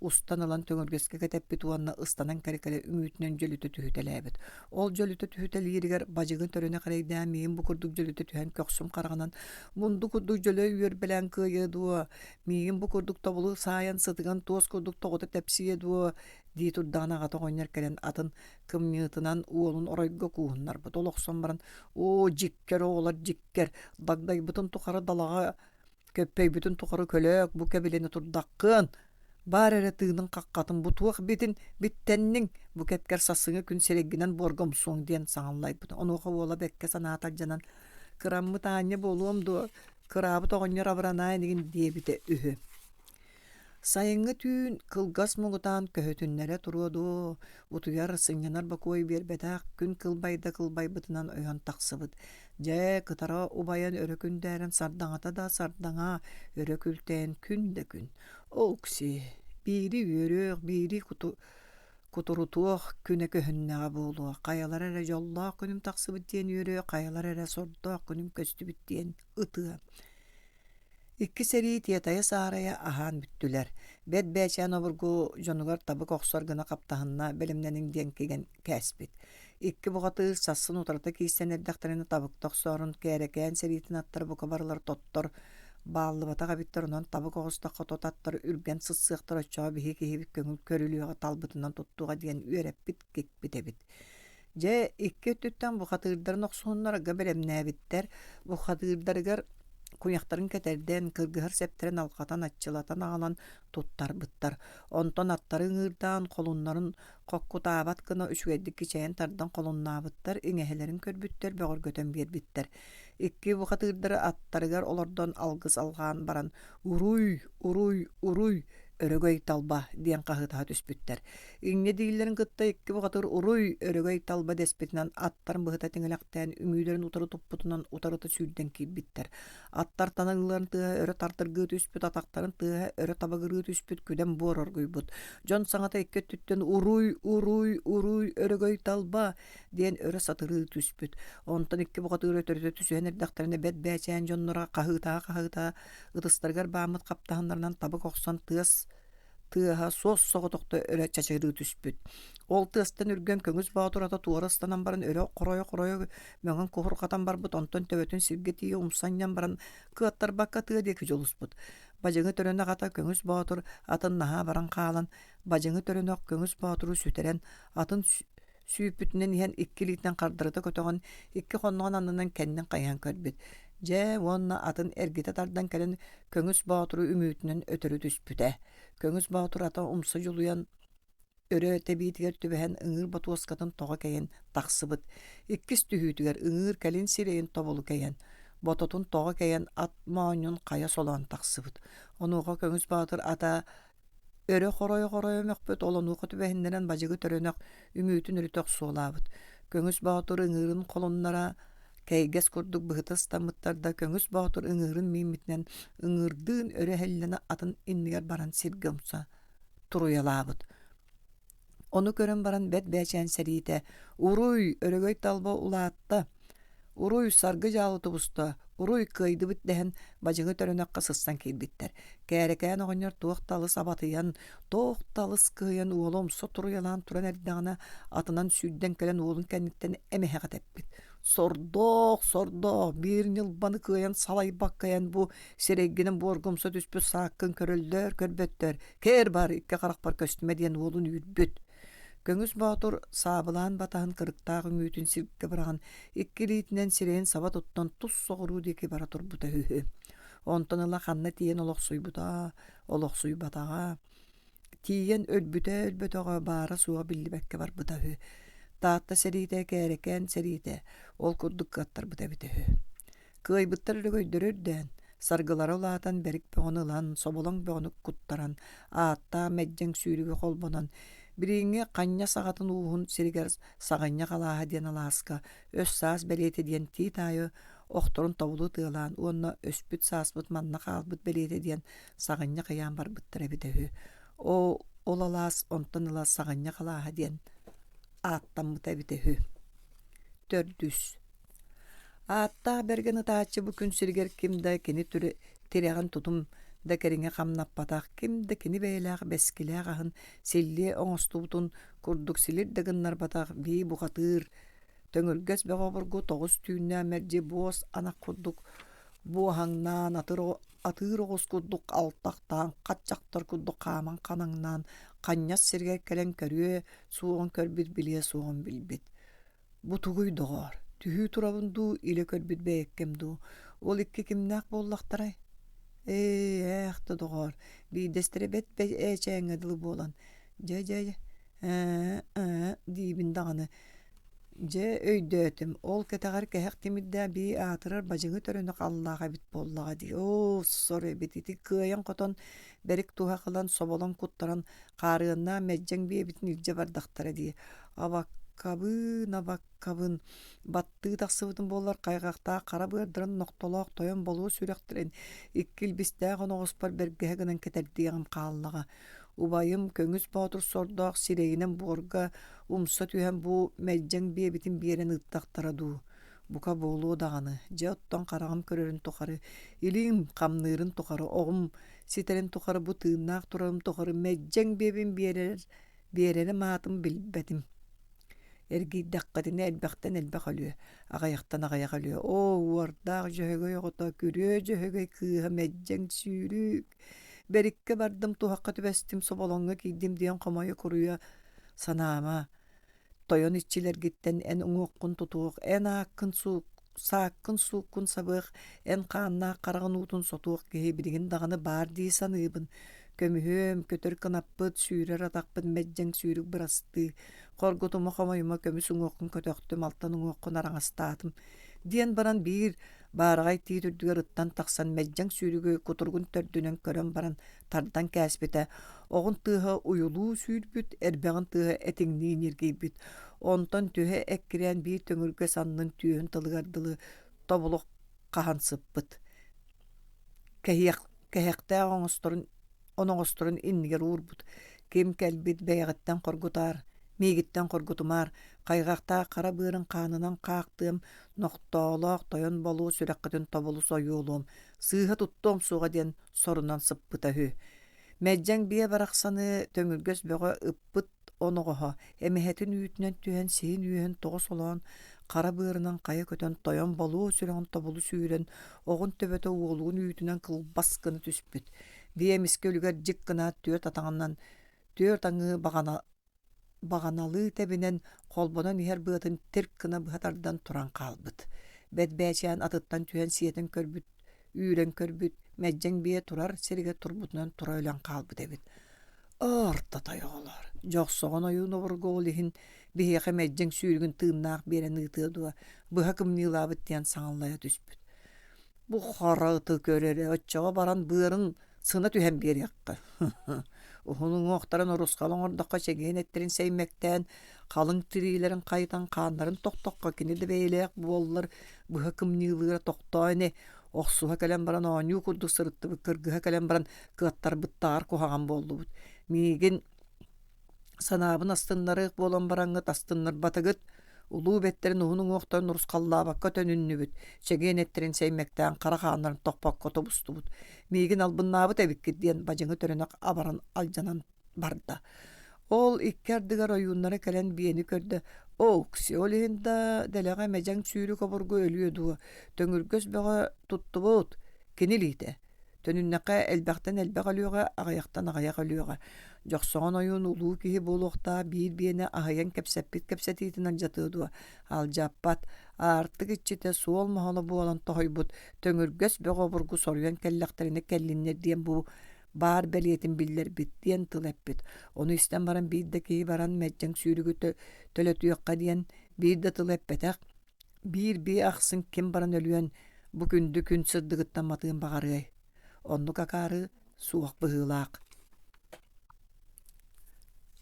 ustan alan töngürgeske ketep tuanna ıstanan kerekele ümütünen jölütü tühüteläbit. Ol jölütü tühütelýeriger bajygyn törüne qaraydan meýin bu kurduk jölütü tühen köksüm qaraganan mundu kurduk jölü ýör bilen kıyıdu. Meýin bu kurduk tabulu sayan sıtıgan toz kurduk toğutu tepsiye du di turdana gata oýnar kelen atın kymnytynan uolun orayga kuhunnar. Bu dolokson baran o jikker olar jikker dagday bütün tukara dalaga köppey bütün tukara kölök bu kebileni turdakkın. Bar ere tığının qaqqatın bu tuaq bitin bittenning bu ketker sassıngı gün sereginen borgam soň diyen saňallay. Onu ola bekke sanata janan kırammy taňa bolumdu. Kırabı toğunyor abranay digin diye bite ühü. Sayıngı tüün kılgas mugutan köhötünlere turuodu. Utuyar sınyanar bakoy bir bedak gün kılbayda kılbaybytynan öýan taksıbıt. Je kıtara ubayan örökündären sardaňata da sardaňa örökülten künde gün. Oksi biri yörük biri kuturutuq küne köhünnäge bolu. Qayalar ere jolla günüm taksıbıt diyen yörü, qayalar ere sorda günüm köstübüt diyen ıtı. İkki seri tiyataya saraya ahan büttüler. Bed bäçän oburgu jonugar tabık oqsar gına kaptahanna belimnenin diyen kegen käsbit. İkki bugatı sassın utarata kiysen erdaktarını tabık toqsorun kereken seritin attar bu kabarlar tottor. Bağlı bataga bitter onan tabık oğustaqqa totattar ürgen sıtsıqtar açağı bihi kihibik köngül körülüyoga talbıtından tuttuğa diyen üerep bit kek bitebit. Je ikki ötütten bu hatırdarın oqsuğunlara gabelemnä bitter. Bu hatırdarıgar kunyaktarın keterden kırgıhır septeren alqatan atçılatan ağalan tuttar bıttar. Onton attarın ırdan kolunların kokku tabat kına üçüeddik kiçeyen tardan kolunna bıttar. İngehelerin körbütter böğür götön bir bitter. İkki bu hatırdarı attarıgar olordan algız alğan baran uruy uruy uruy örögöy talba diyen qahıtaha tüspütter. İnne dillerin kıtta ikki bu hatır uruy örögöy talba despitinan attarın bıhıta tingelekten ümülerin utarı tupputunan utarıtı sürden ki bitter. Attar tanıgıların tığa örö tartırgı tüspüt ataktarın tığa örö tabagırgı tüspüt küden boror güybüt. Jon saňata ikki tütten uruy uruy uruy örögöy talba diyen örö satırı tüspüt. Ondan ikki bu hatır ötörütü tüsühen erdaktarına bed bäçän jonlara qahıtaha ıtıstargar bağımıt kaptahanlarından tabık oqsan tığas тыаха сос соғытоқты өрі чачыры түспүт. Ол тыстан үрген көңүс баатурата туарыстанан баран өрі қоройо мөңін кухур қатан барбыт, онтон төбөтін сирге тие умсаньян баран кыаттар бакка тыа деки жолуспут. Бажыңы төрөне қата көңүс баатур атын наха баран қалан, бажыңы төрөне көңүс баатуру сүтерен атын сүйпүтүнен иһэн иккилиитен кардырыта көтөгөн икки хонногон анынан кэннен кайан көрбүт. Же уонна атын эргите тардан келен көңүс баатуру үмүтүнөн өтөрү түспүтэ. Көңүс баатур ата умса жулуян өрө тебиитигер түбэһэн ыҥыр батуоскатын тоҕо кэйэн тахсыбыт. Иккис түһүүтүгэр ыҥыр кэлин сирэйин тоболу кэйэн. Бототун тоҕо кэйэн ат моонньун кая солоон тахсыбыт. Онуға көңүс баатур ата өрө хоройо мөхпөт олонуuqa түбэһиннэрэн бажыгы төрөнөх үмүтүн үрүтөх суолаабыт. Көңүс баатур ыҥырын холуннара кэйгэс курдук быһытыс таммыттарда көңүс баатур ыҥырын мииммитинэн ыҥырдыын өрө хэллэна атын иннигэр баран сиргэ умса туруйалаабыт. Ону көрөн баран бэт бэчээн сэриитэ уруй өрөгөй талба улаатта, уруй саргы жаалытыбыста, уруй кыйдыбыт дэһэн бажыгы төрөнөккө сыстан киирбиттэр. Кээрекээн оҕонньор туох талыс абатыйан, тоох талыс кыйан уолум соторуялаан туран эрдэҕинэ атынан сүүрдэн кэлэн уолун кэнниттэн эмэһэҕэ тэппит. Сордоох, биир ньылбаны кыйан салайбаккайан бу сирэйгинэн буоргумса түспүт сааккын көрөллөр, көрбөттөр. Кээр бар, икке карахпар көстүмэ диэн уолун үүрбүт. Көңүс баатур саабылаан батаһын кырыктаах үмүтүн сиргэ бараган иккилиитинэн сирэйин саба туттан тус соҕуруу диэки бара турбута үһү. Онтон ыла ханна тиийэн олохсуйбатаҕа. Тиийэн өлбүтөҕө баара суоҕа биллибэкке барбыта үһү. Таатта сэриитэ кээрекээн сэриитэ ол курдук кыаттарбыта бите үһү. Кыайбыттар өрөгөйдөрүрдээн саргылары улаатан берик бөҕөнү ылан, соболоң бөҕөнүк куттаран, ааттаа мэджэң сүүрүгү холбонон, бириңи канья саҕатын уухун сиригэр саҕанья халааһа диэн алааска, өс саас белиэти диэн тии таайы охторун тобулу тыалаан, уонна өспүт сааспыт манна хаалбыт белиэти диэн саҕанья кыяан барбыттар эбите үһү. Ол алаас онтон ылаас саҕанья халааһа диэн ааттаммыта эбите үһү. Төрдүс. Ааттаа берген ытааччы бу күн сиригэр кимда кини тирэгэн тутум да кэриҥэ хамнаппатах кимде кини бэйэлээх бэскилээх аһын силлие оҥостуутун курдук силир да гыннарбатах bii бухатыыр төҥөлгөс бөҕөбургу тоҕус түүннээ мэрдьи буос анах курдук буоһаҥнаан атыыр оҕус курдук алтахтаан хаччахтар курдук хааман ханаҥнаан ханньас сиргэ кэлэн көрүө суоҕун көрбүт билиэ суоҕун билбит. Бутугуй доҕоор түһүү турабын дуу илэ көрбүт бэйэккем дуу ол икки кимнээх буоллахтарай. Эхта доҕоор биидестере бет эчээҥҥэ дылы буолан. Же диибин даҕаны. Же өйдөөтүм ол кэтэҕэр käһэх тимирдээ bii аатырар бажыҥы төрөнөх аллааҕа бит буоллаҕа дии. Сор эбит ити кыайан хотон берик туһа кылан соболон куттаран хаарыаннаа мэджэң биэбитин илдьэ бардахтара дии. Абаккабын баттыы тахсыбытын буоллар кайгахтаа кара быардыран ноктолоох тойон болуу сүрэхтэрин иккилбистээх оноҕуспар бэргэһэ гынан кэтэрдиэҕим хааллаҕа. Убайым көңүс баатур сордоох сирэйинэн буорга умса түһэн бу мэджэң биэбитин биэрэн ыттахтара дуу. Бука буолуу даҕаны. Дьэ оттон хараҕым көрөрүн тухары, илиим хамныырын тухары, оҕум ситерин тухары, бу тыыннаах турарым тухары, мэджэң биэбин биэрэри маатым билбэтим. Эргийдäккэтини элбэхтэн элбэх өлүө, аҕайахтан аҕайах өлүө. Уордаах дьөһөгөй оҕото, күрүө дьөһөгөй кыыһа мэджэң сүүрүүк. Берикке бардым туһакка түбэстим соболоҥҥа киирдим диэн хомойо куруйа санаама. Тойон иччилэргиттэн эн уҥуоккун тутуох, эн сааккын сууккун сабыах, эн хааннаах хараҕын уутун сотуох киһи билигин даҕаны баар дии саныыбын. Көмүһүөм көтөр кынаппыт сүүрэр атахпыт мэджэң сүүрүк бырасты. Хоргутума хомойума көмүс уҥуоккун көтөхтүм, алтан уҥуоккун араҥастаатым. Диэн баран биир баарагай тии түрдүгэр ыттан тахсан мэджэң сүүрүгү кутургун төрдүнөн көрөн баран тардан кээспитэ. Оҕун тыаһа уйулуу сүүрбүт, эрбэҕин тыаһа этиҥниин иргийбит. Онтон түһэ эккирээн биир төҥүргэ саннын түйөн тылыгардылы тобулук хаһансыппыт. Kähiäktää оноҕосторун иннигэр уурбут. Ким кэлбит бэйэҕиттэн хоргутаар, миигиттэн хоргутумаар, кайгахтаа кара быырын хаанынан хаактыам, ноктоолоох тойон болуу сүрэххитин тобулу союулуум, сыыһа туттуом суоҕа диэн сорунан сыппыта үһү. Мәджәң бие барақсаны төңүргөс бөҕө ыппыт оноҕоһо, эмиһэтин үүтүнэн түһэн сиин үөһэн тоҕус олоон, хара быарынан хайа көтөн тойон болуу сүрэҕин тобулу сүүрэн, оҕун төбөтө уолугун үүтүнэн кылбас гына түспүт. Биэмискэ үлүгэр дьик гына түөрт атаҕынан түөрт аҥыы бағаналыы тэбинэн холбонон иһэр быатын тирк гына быһатардан туран хаалбыт. Бэт бээчээн атыттан түһэн сиэтин көрбүт, үүрэн көрбүт, мэджэң бие турар сиригэ турбутунан тура өлөн хаалбыт эбит. Орто тойоҕолор. Дьохсоҕон ойуун обургоол иһин биһиэхэ мэджэң сүүрүгүн тыыннаах биэрэн ыытыадуа, быһа кымньыылаабыт диэн саҥаллайа түспүт. Бу хара ыты көрөрө, оччоҕо баран быарын сына түһэн биэриэххэ. Ухунуң оқтарын орусқалың ордаққа чегейін эттерин сеймектен, қалың тирийлерин қайтан қанларын тоқтоққа кені де бейлеяқ буоллар бұха кымнылыра тоқтойны, оқсуға кәлем баран оңю күрдік сырытты бұ кыргыға кәлем баран кыаттар бұттағар кухаған болду бұд. Мигин санабын астыннарық болан бараңғыт астыннар батыгыт, улуу беттерин ухунуң оқтарын орусқаллабаққа төнүнні бұд, чегейін эттерин сеймектен қара қанларын тоқпаққа тобусты бұд. Мигин албыннабыт эбиккит диэн бажыңы төрөнөк абаран алжанан барда. Ол иккердигер ойууннары кэлэн биэни көрдө. Окси олиһинда дэлэҕэ мэжэң сүүрү кобургу өлүөдуо. Төҥүргөс бөҕө туттубут кинилиите. Төнүннэкэ элбэхтэн элбэх олуоҕа, аҕайахтан аҕайах олуоҕа. Дьохсоҕон ойуун улуу киһи буолуохтаа биир биэни аһайан кэпсэппит кэпсэтиитинэн жатыыдуа. Алдьаппат аартык иччите суол моһоно буолан тоһойбут. Төҥүргөс бөҕө бургу соруйан кэллэхтерини кэллиннер диэн бу баар бэлиэтин биллербит диэн тылэппит. Ону истэн баран биирдэ киһи баран мэджэң сүүрүгү төлөтүөкка диэн биирдэ тылэппэтэх. Биир бии ахсын ким баран өлүөн бу күндү күн сырдыгыттан матыын баҕарыай. Онну какаары суох быһыылаах.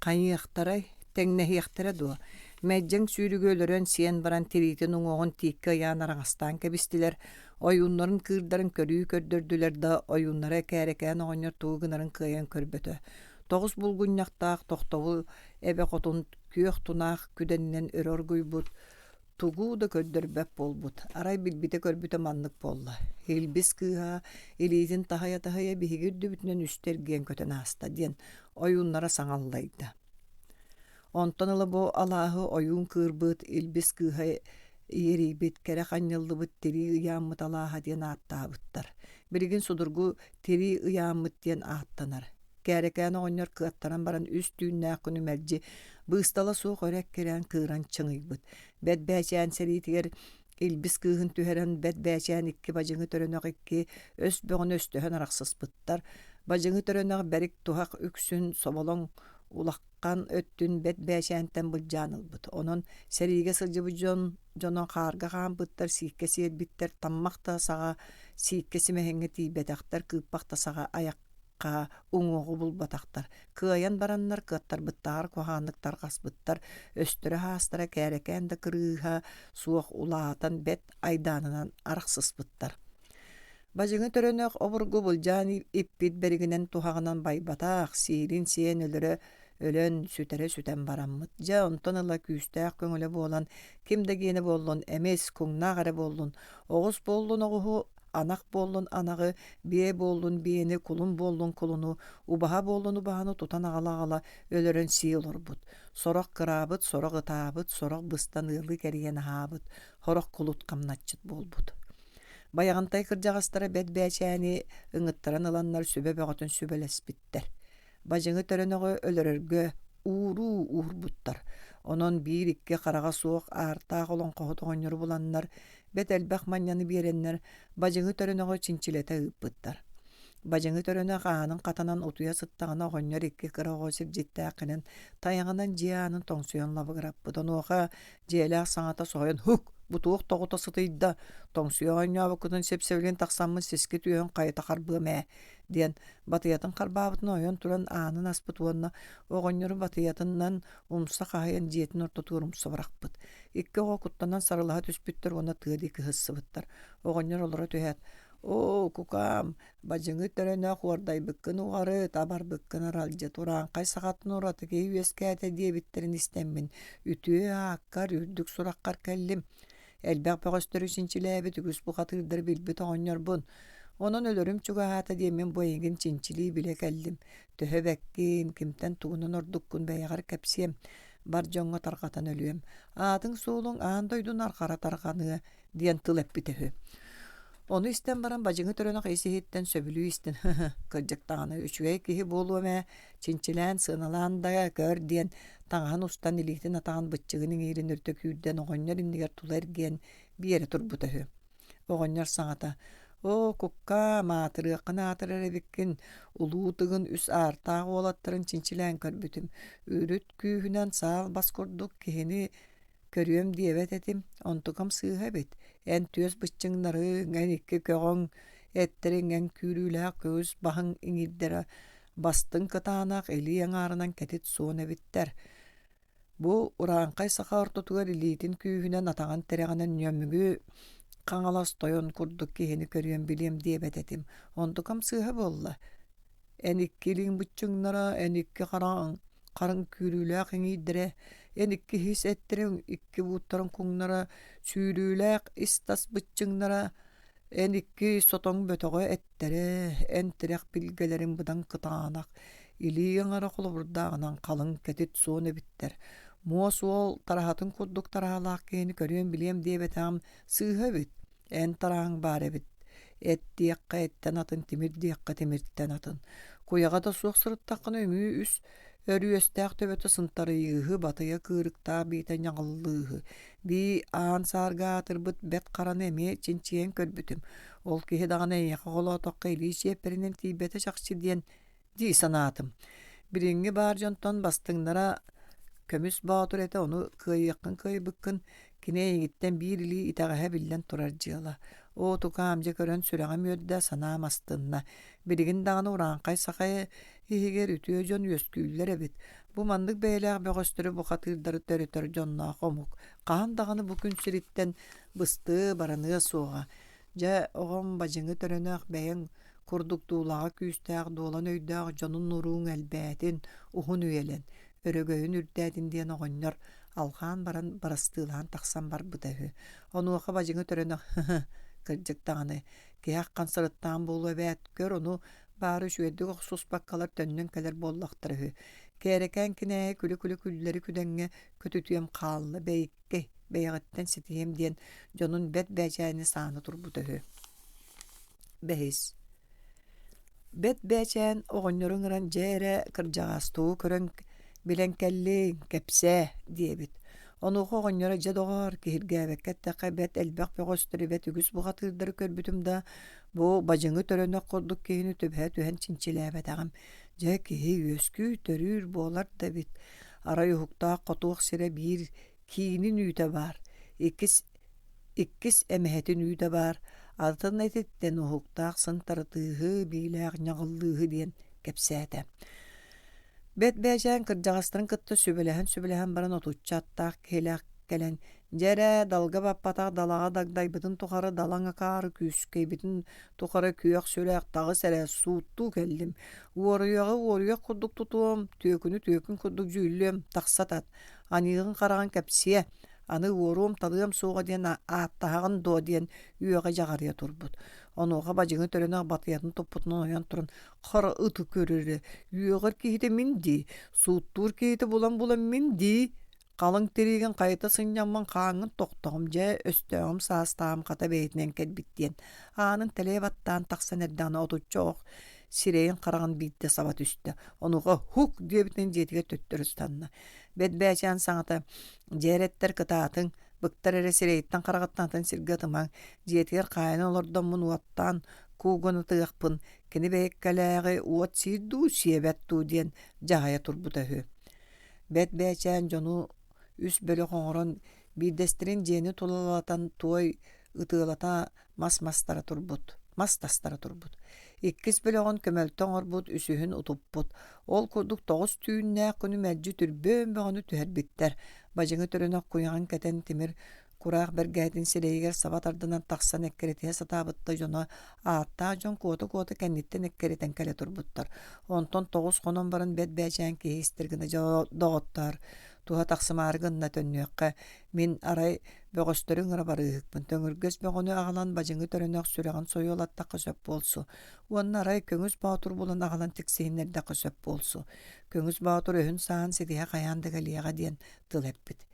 Хайыахтарай, теңнэһиэхтэрэ дуо. Мэджэң сүүрүгөөлөрөн сиэн баран тириитин уҥоҕун тиикке ыяан араҥастаан кэбистилэр, ойууннарын кыырдарын көрүү көрдөрдүлэр да ойууннара кээрэкээн оҕонньор тугунарын кыайан көрбөтө. Тоҕус булгунньахтаах тохтобу эбэ хотун күөх тунаах күдэнинэн өрөргуйбут, тугуу да көрдөрбөп болбут. Арай билбите көрбүтэ маннык болла. Илбис кыыһа, илиитин таһайа биһиги үрдүбүтүнэн үстэргиэн көтөн ааста диэн ойууннара саҥаллайда. Онтон ылы бу алааһы ойуун кыырбыт, илбис кыыһа иерийбит, кэрэ ханньыллыбыт тири ыяаммыт алааһа диэн ааттаабыттар. Билигин судургу тири ыяаммыт диэн ааттанар. Кээрекээн оҕонньор кыаттаран баран үс түүннээх күнү мэлдьи быыстала суох өрек кирээн кыыран чыҥыйбыт. Бэт бээчээн сэриитигэр илбис кыыһын түһэрэн бэт бээчээн икки бажыҥы төрөнөҕ икки өс бөҕөн өстөһөн арахсыспыттар. Бажыҥы төрөнөҕ бэрик туһах үксүн соболоҥ улахкан өттүн бэт бээчээнтэн былдьаанылбыт. Онон сэриигэ сылдьыбы дьоно хаарга хаамбыттар, сиикке сиэрбиттэр, таммах саҕа сиикке симэһиҥҥэ тиибэтэхтэр, кыыппах саҕа аякка уҥуоҕу булбатахтар. Кыайан бараннар кыаттарбыттаҕар куһаанныктар хаспыттар, өстөрө хаастара кээрекээн да кырыыһа суох улаатан бэт айдаанынан арахсыспыттар. Бажыҥы төрөнөөх обургу булдьаан иппит беригинэн туһаҕынан байбатаах, сиирин сиэн өлөн сүтэрэ сүтэн бараммыт. Дьэ онтон ыла күүстээх көҥөлө буолан, ким да киэни буоллун, эмес куҥнаах эрэ буоллун, оҕус буоллун оҕуһу, анах буоллун анаҕы, бие буоллун биэни, кулун буоллун кулуну, убаһа буоллун убаһаны тутан аҕала өлөрөн сии олорбут. Сорох кыраабыт, сорох ытаабыт, сорох быстан ыалы кэриэн аһаабыт, хорох кулут камначчыт буолбут. Баяғантай кырдьаҕастара бэт бээчээни ыҥыттаран ыланнар сүбэ бөҕөтүн сүбэлэспиттэр. Бажыҥы төрөнөҕө өлөрөргө ууруу уурбуттар. Онон биир икки хараҕа суох аартаах олоҥхоһут оҕонньор буланнар, бэт элбэх манньаны биэрэннэр бажыҥы төрөнөҕө чинчилэтэ ыыппыттар. Бажыҥы төрөнөөх аанын хатанан утуйа сыттаҕына оҕонньор икки кыраҕоо сирдьиттээххинэн тайаҥынан дьиаанын тоҥсуйан лабыгыраппыт. Онуоха дьиэлээх саҥата соһойон «Хук! Бутуох тоҕута сытыйда, тоҥсуйаҕонньообуккутун сепсэбилин тахсаммын сиски түөһөн хайыта харбыам ээ» диэн батыйатын харбаабытын ойон туран аанын аспыт уонна оҕонньору батыйатыннан умса хаһайан дьиэтин ортотуур умсабырахпыт. Икки оҕо куттанан сарылаһа түспүттэр уонна тыады кыһыссыбыттар. Оҕонньор олоро түһээт: «О, кукам, бажыҥы төрөнөөх уордайбыккын уҕары табарбыккын аралдьа тураан хай саҕатын ураты киһи үөскээтэ диэбиттерин истэммин. Үтүө ааккар, үрдүк сураххар кэллим. Элбэх бөҕөстөрү синчилээбит үгүс бухатыырдар билбит оҕонньорбун. Onun ölürüm çugaata diyemen boyingin çinçiliği bile geldim. Töhebekkin, kimten tuğunun ordukkun beyagar kepsiyem. Bar jonga tarqatan ölüyem. Adın soğulun ağın doydun arkara tarqanığı diyen tıl eppi töhü. Onu isten baran bacıngı töröne kıysı hitten söbülü isten. Kırcık tağını üçüge kihi bolume, çinçilen sığınalan da gör diyen tağın ustan ilihtin atağın bıççığının irin ürtök yüdden oğonlar indiger tular giyen bir yere turbu töhü. Oğonlar sağata. O kukka matırıqın atırır ebikkin uluğutuğun üs artağı olattırın çinçilen körbütüm. Ürüt kühünen sağ bas kurduk kihini körüyorum diyebet etim. Ontukam sığha bit. En tüös bıççınları, en iki köğün ettirin, en kürüylek göz bahın iniddere bastın kıtağınak eli yanarından ketit soğun bitter. Bu urankay saka ortutugar ilitin kühünen atağın tereğinen yömügü kaŋalas toyon kurduk kihini körüyorum biliyem diyebet etim. Ontukam sığha bolla. En ikkiliğin bıççınlara, en iki karın kürüylek iniddere en iki his ettirin iki buttarın kuңnara sürüylek istas bıççınlara en iki sotoň bötöge ettere en tirek bilgelerin budan kıtaanak iliýen ara kuluburdağınan kalın ketit suunu bitter. Mosul tarahatın kurduk tarahalak keni körüyen biliyem diye betam sığha bit. En tarağın bare bit. Et diyekka etten atın timir diyekka timirtten atın. Kuyaga da suok sırıttakın ömüğü üs örüyöstäk töbötü sıntarı yığı batıya kırıkta biten yaŋıllığı. Bi aan sarga tırbyt bet karan emi çinçiyen körbütüm. Ol kihi dağın eýyaka gola tokka ilişe perinen tibete çakçı diyen di sanatım. Biringi bar jonton bastıňlara kömüs batur ete onu kıyıkkın kıyıbıkkın kine gitten bir ili itagahe billen turarcıyla. O tuka amca körön süreğim yödde sanam astınna. Birigin dağını urankay sakaya hihiger ütüyo jon yösküller ebit. Bu mandık beyler bögöstürü bu katırdarı törütör jonna komuk. Kahan dağını bugün siritten bıstığı baranıya soğa. Ja oğum bacıngı törönök beyin kurduk tuğlağa küstəq dolan öydəq jonun nuruğun elbätin uhun üyelen. Örögöйүн үрдәдин диэн оҕонньор алҕаан баран барастыылаан тахсан барбыта үһү. Онуоха бажыҥы төрөнөх кырдьыктаҕаны киһи хансырыттаан буолуо эбээт көр ону баары үчүгэддик охсус баккалар төннөн келер буоллахтар үһү. Кээрекэн кинээһи күлү күллэри күдэҥҥэ көтүтүөм хаалла бэйикке бэйэҕиттэн ситиһим диэн дьонун бэт бээчээни сааны турбута үһү. Бэһис бэт бээчээн оҕонньорун ыран дьээрэ кырдьаҕастуу көрөн bilen kelli kepse diyebit. Onu hoğonyora jadogar kihirgäbekket takabet elbaq pögöstüri bet ügüs bu gatyrdyr körbütümde bu bajıngı törönök kurduk kihini töbhä tühen çinçiläbet agam. Ja kihi öskü törür bolar da bit. Ara yuhukta qotuq sire bir kiinin üte var. İkkis emehetin üte var. Altın etitten uhukta sıntarıtığı biläg ñagıllığı diyen kepsäte. Bet bäjän kırjağastırın kıttı sübülähän baran otuççattaq kelek kelen jere dalga bappataq dalağa dagdaybıtın tuqarı dalaňa kary küskeybitin tuqarı küýek sölek tağı sere suuttu keldim. Uoruyağı kurduk tutum, tökün kurduk jüllüm taqsatat. Aniğın qaragan kepsiye аны уорум талыам суға диэн аттаһагын до диэн үөҕэ жаҕарыа турбут. Онуоха бажыҥы төрөнөөх батыйатын туппутунан ойон турун хара ыты көрөрү. Үөҕэр киһите мин дии, сууттуур киһите булан мин дии. Қалың териген қайта сыннямман қаңын тоқтоғым жа өстөғым саастағым қата бейтінен кәдбит диэн. Анын тәле баттан тақсан әрданы отуччоқ сирейін қараған битте сабат үсті. Онуға хук дебітін жетіге төттөрістанна. Бет бәчан саңата жереттер кытаатын быктар эре сирейттен қарағаттантын сиргатымаң жетігер қайын олордан мұн уаттан куугону тыақпын кені бәйеккәләғі уат сирду сиебәтту диэн жағая турбута хө. Бет бәчан жону үс бөлі қоңырын бидестерин жені тулалатан той ытыылата мастастара турбут. Ikkis bölöğün kömöltön orbut üsühün utupput. Ol kurduk 9 tüyünne künü mecci türbön böğünü tüher bitter. Bacıngı törünök kuyağın keten timir kuraq bergätin sileyger sabat ardından taqsan ekkeretihe satabıtta jona aatta jon kotu kennitten ekkeriten kele turbuttar. Onton 9 konon barın bet bäçän kihi istirgine doğottar. Туha тақсымарыгынна төннүөккэ мин арай бөгөстөрүң ыра барыыкпын. Төңүргөс бөгөнү агалан бажыңы төрөнөк сүрәган сойолатта көсөп болсу. Уонна арай көңүс баатур булан агалан тиксииннерде көсөп болсу. Көңүс баатур өһүн саан ситиһэ каяандыгалиэҕа диэн тыл эппит.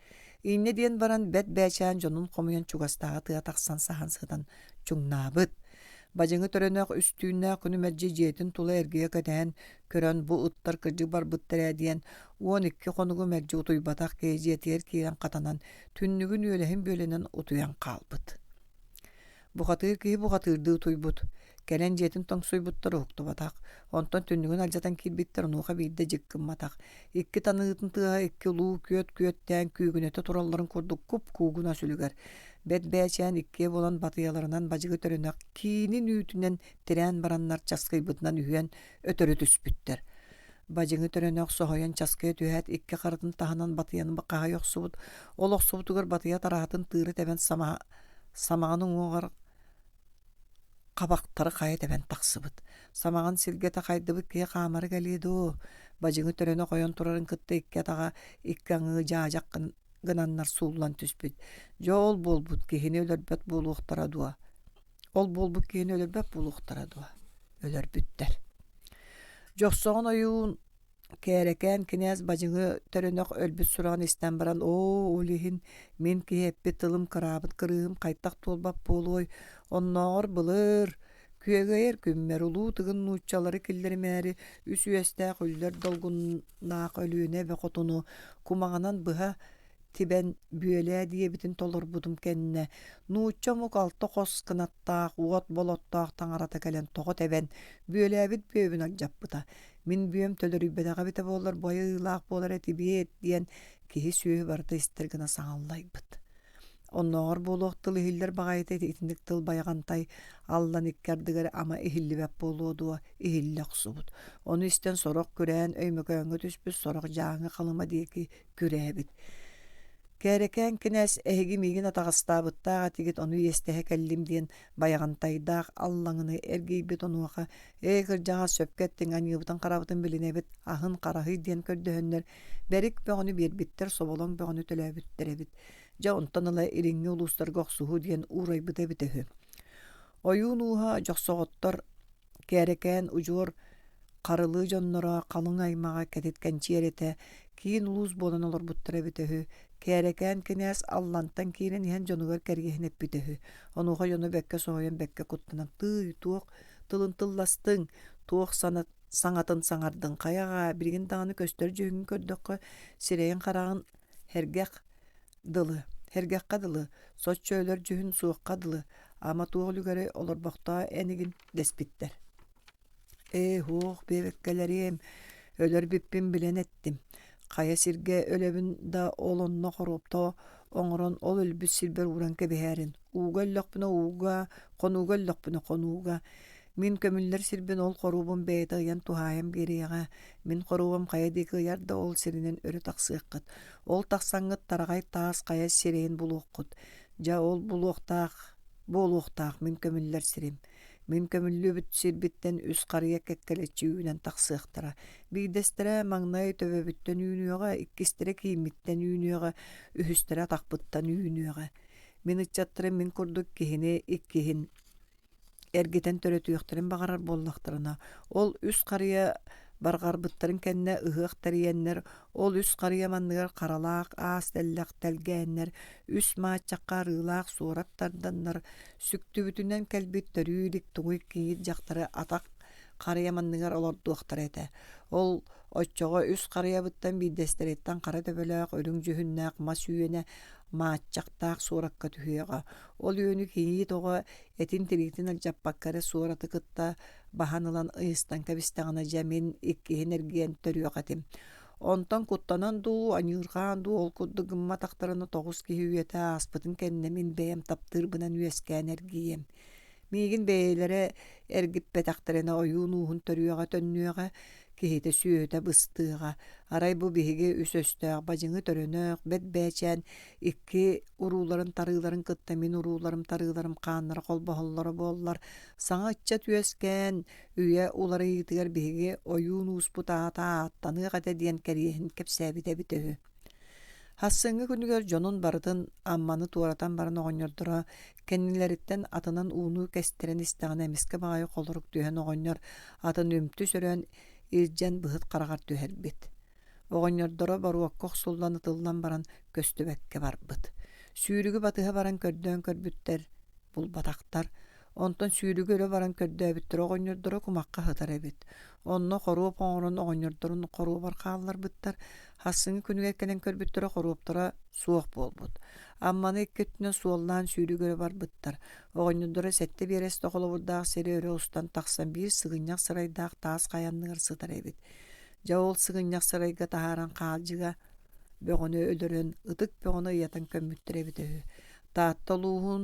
Иинне диэн баран бэт бээчээн дьонун хомуйан чугастааҕа тыа тахсан сахан сыытан чуҥнаабыт. Бажыңы төрөнөк үстүүннээх күнү мэрдьи дьиэтин тула эргиэ көтэһэн көрөн бу ыттар кырдьык барбыттарэ диэн уон икки хонугу мэрдьи утуйбатах кэйиэтиэр киирэн хатанан түннүгүн үөлэһин бүөлэнэн утуйан хаалбыт. Бухатыыр киһи бухатыырдыы утуйбут. Кэлэн дьиэтин тоҥсуйбуттар уһуктубатах. Онтон түннүгүн алдьатан киирбиттэр онуоха биирдэ дьыккымматах. Икки таныытын тыаһа икки улуу күөт-күөттээн күүгүнэтэ туралларын курдук куп куугуна сүлүгэр. Бэт бээчээн иккие болан батыйаларынан бажыгы төрөнөк киини нүүтүнэн тирээн бараннар часкыйбытынан үһүөн өтөрү түспүттэр. Бажыгы төрөнөк соһойон часкыйа түһэт икки харытын таһанан батыйаны баккаһа йохсубут. Ол охсубутугар батыя тараатын тыыры тэбэн самаҕаны уоҕар кабактары хая тэбэн тахсыбыт. Самаҕан сиргэтэ хайдыбыт киһи хаамары гэлии дуу. Бажыгы төрөнөк ойон турарын кытта икки атаҕа икки аҥыы жаажак гынаннар суулан түспүт. Дьо ол буолбут киһини өлөрбөт буолуохтара дуа. Ол буолбут киһини өлөрбөт буолуохтара дуа. Өлөрбүттэр. Дьохсоҕун ойуун кээрекээн кинээс бажыгы төрөнөк өлбүт сураган истэн баран улиһин мин киһи эппит тылым кыраабыт кырыым хайдах туолбап буолуой онноҕор былыр күөгэйэр күммэр улуу тыгын нууччалары киллеримээри үс үөстээх үллэр долгуннаах өлүүнэ бөҕотуну кумаҕанан быһа тибэн бүөлээ диэбитин толорбутум кэннэ нуучча мук алта хос кынаттаах уот болоттаах таҥарата кэлэн тоҕо тэбэн бүөлээбит бүөбүн алдьаппыта. Мин бүөм төлөрүббэтэҕэ бите буоллар буайа ыылаах буолар этибиэт диэн киһи сүөһү барда истэр гына саҥаллайбыт. Онноҕор буолуох тыл иһиллэр баҕайыта итинник тыл байаҕантай аллан иккардыгар ама иһиллибэп буолуо дуо иһиллэ охсубут. Ону истэн сорох күрээн өймөкөөҥҥө түспүт сорох дьааҥы халыма диэки күрээбит. Кээрекээн кинээс эһиги миигин атаҕастаабыттааҕа тигит ону иэстэһэ кэллим диэн байаҕантайдаах аллаҥыны эргийбит онуоха кырдьаҕа сөпкэттиҥ аньыыбытын харабытын билинэбит аһын хараһый диэн көрдөһөннөр бэрик бөҕөнү биэрбиттэр соболоҥ бөҕөнү төлөөбүттэрэбит. Дьа онтон ыла ириҥҥи улуустарга охсуһуу диэн уурайбыта битэһү. Ойуун ууһа дьохсоҕоттор кээрекээн удьуор харылыы дьонноро халыҥ аймаҕа кэтиткэнчиэрэтэ киин улуус буолан олорбуттара битэһү. Кээрекээн кинээс аллантан киирэн иһэн дьонугар кэргиэһин эппитэһү. Онуоха дьону бэккэ соһуйан бэккэ куттанан тый туох тылын тылластыҥ туох саҥатын саҥардыҥ хайаҕа билигин даҕаны көстөр дьүһүҥҥү көрдөххө сирэйин хараҕын хергэххэ дылы соччо өлөр дьүһүн суохха дылы ама туох үлүгэрэ олорбохтоо энигин дэспиттэр. Хуох биэбэккэлэриэм өлөр биппин билэн эттим. Хая сиргэ өлөбүн да олонно хоруптоо оҥорон ол өлбүт сирбэр уран кэбиһээрин. Ууга өллөхпүнэ ууга, хонууга өллөхпүнэ хонууга. Мин көмүллэр сирбин ол хоруубун бэйэтыйан тухааям биэриэҕэ. Мин хоруубам хая дикыйар да ол сиринэн өрү тахсыаххыт. Ол тахсаҥҥыт тараҕай таас хая сирэйин булуоххут. Дьа ол буолуохтаах мин көмүллэр сирим. Мин көмүллүбүт сирбиттэн үс харыйа кэккэлэччи үүнэн тахсыахтара. Биирдэстэрэ маҥнай төбөбүттэн үүнүөҕэ, иккистерэ кииммиттэн үүнүөҕэ, үһүстэрэ тахпыттан үүнүөҕэ. Мин ыччаттарым мин курдук киһини иккиһин эргитэн төрөтүөхтэрин баҕарар буоллахтарына. Ол үс харыйа барҕарбыттарын кэннэ ыһыах тэриэннэр, ол үс харыйа манныгар харалаах аас дэллэх дэлгээннэр, үс мааччакка арыылаах суорат тарданнар, сүктүбүтүнэн кэлбит төрүүлик тугуй киит дьахтары атах харыйа манныгар олордуохтар этэ. Ол оччоҕо үс харыйабыттан биирдэстэриттэн хара төбөлөөх өрүҥ дьүһүннээх мас үүнэ мааччахтаах суоракка түһүөҕэ. Ол үүнү киһии тоҕо этин тиригитин алдьаппаккары суораты кытта баһан ылан ыыстан кэбистэҕинэ дьэ мин иккиһин эргиэн төрүөҕэтим. Онтон куттанан дуу, аньыырҕаан дуу ол курдук гымма тахтарына тоҕус киһи үөтэ ааспытын кэннэ мин бэйэм таптыырбынан үөскээн эргиэм. Миигин бэйэлэрэ эргиппэтэхтэринэ ойуун уухун төрүөҕэ төннүөҕэ киһитэ сүөтэ быстыыҕа. Арай бу биһиги үс өстөөх бажыҥы төрөнөөх бэт бээчээн икки урууларын тарыыларын кытта мин урууларым тарыыларым хааннара холбоһоллоро буоллар. Саҥа ычча түөскээн үйэ уларыйытыгар биһиги ойуун ууспут аата ааттаныах этэ диэн кэриэһин кэпсээбитэ битэһү. Хассыҥы күнүгөр дьонун барытын амманы туоратан баран оҕонньордоро кэннилэриттэн атынан ууну кэстэрэн истэҕинэ эмискэ баҕайы холорук түһэн оҕонньор атын үмтү сөрөөн илдьэн быһыт хараҕар түһэрбит. Оҕонньордоро боруоккох суллан ытыллан баран көстүбэккэ барбыт. Сүүрүгү батыһа баран көрдөөн көрбүттэр булбатахтар. Онтон сүүрүгү өрө баран көрдөөбүттэр оҕонньордоро кумакка хытар эбит. Онно хоруоп оҥорон оҕонньордорун хоруу бархаалларбыттар. Хассыҥы күнүгэр кэлэн көрбүттөрө хоруоптора суох буолбут. Амманы иккеттинэн суоллаан сүүрүгү өрө барбыттар. Оҕонньордоро сэтте биэрэс тохолобурдаах сири өрө устан тахсан биир сыгынньах сырайдаах таас хаянныгар сытар эбит. Дьа ол сыгынньах сырайга таһааран хаалдьыга бөҕөнө өлөрөн ытык бөҕөнө ыйатан көммүттэр эбит өһү. Таатталуухун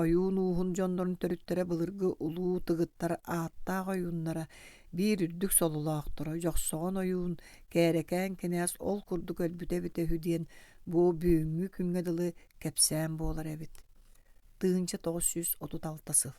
ойуун уухун дьондорун төрүттөрө былыргы улуу тыгыттар ааттаах ойууннара биир үрдүк солулаахтара дьохсоҕон ойуун кээрекээн кинээс ол курдук өлбүт эбит өһү диэн бу бүүҥҥү күҥҥэ дылы кэпсээн буолар эбит. Тыынча 936 сыл.